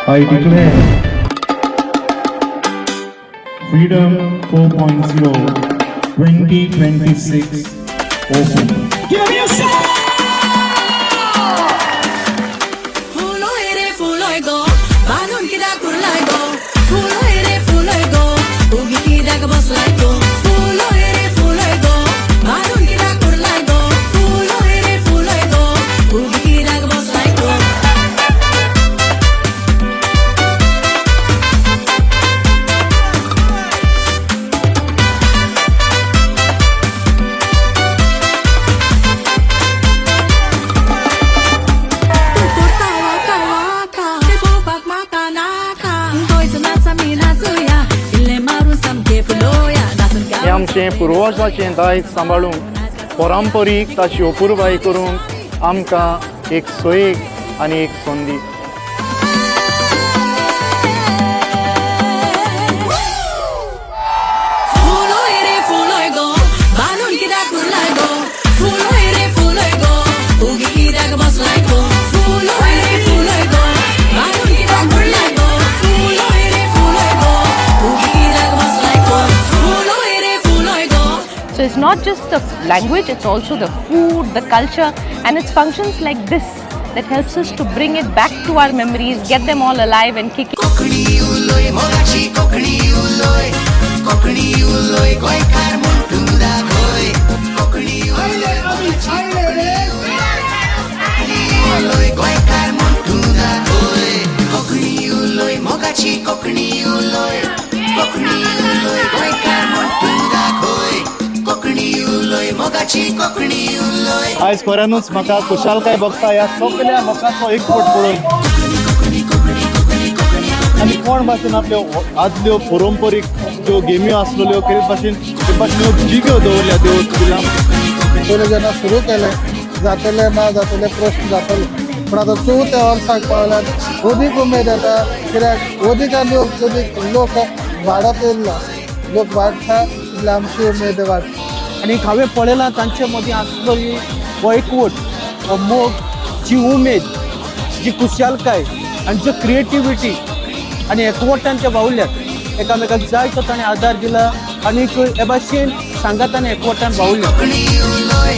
I declare Freedom 4.0 2026 open. Give me a sound! फुलोय रे फुलोय गो बांधून कित्याक उरलाय गो फुलोय रे फुलोय गो उगी कित्याक बसलाय गो फुलोय रे फुलोय गो बांधून कित्याक उरलाय गो फुलोय रे फुलोय गो उगी कित्याक बसलाय गो हे आमचे पुर्वजांचें दायज सांबाळूंक परंपरीक ताची अपुरबाय करूंक आमकां एक सोयेक आनी एक संदी. फुलोय रे फुलोय गो बांधून कित्याक उरलाय गो फुलोय रे फुलोय गो उगी कित्याक बसलाय गो फुलोय रे फुलोय गो बांधून कित्याक उरलाय गो फुलोय रे फुलोय गो उगी कित्याक बसलाय गो फुलोय रे फुलोय गो. So it's not just the language, it's also the food, the culture, and it's functions like this that helps us to bring it back to our memories, get them all alive and kick it. Konkani उलोय मोगाची कोकणी उलोय गोंयकार म्हणटू दाखय कोकणी उलोय गोंयकार म्हणटू दाखय कोकणी उलोय मोगाची कोकणी उलोय गोंयकार म्हणटू दाखय कोकणी उलोय मोगाची कोकणी उलोय. आयज खऱ्यानूच म्हाका खुशालकाय भोगता ह्या सगळ्या लोकांचो एकवट पळोवन आनी कोण भाशेन आपल्यो आदल्यो परंपरीक ज्यो गेमी आसलेल्यो ते भाशेन जिग्यो दवरल्या त्यो स्कुलां. पयलीं जेन्ना सुरू केलें जातलें ना जातलें प्रश्न जातले पूण आतां चवथ्या वर्साक पावल्यात अदीक उमेद येता कित्याक अदीक लोक वाडत येयल्लो लोक वाडटा तितली आमची उमेद वाडटा. आणि हांवें पळयलां तांचे मदीं आसलेली हो एकवट मोग जी उमेद जी खुशालकाय आनी जी क्रिएटिविटी आनी एकवटान ते वावुरल्यात एकामेकाक जाय तो ताणें आदार दिला आनी हे भाशेन सांगात आनी एकवटान वावुरल्यात. कोकणी उलोय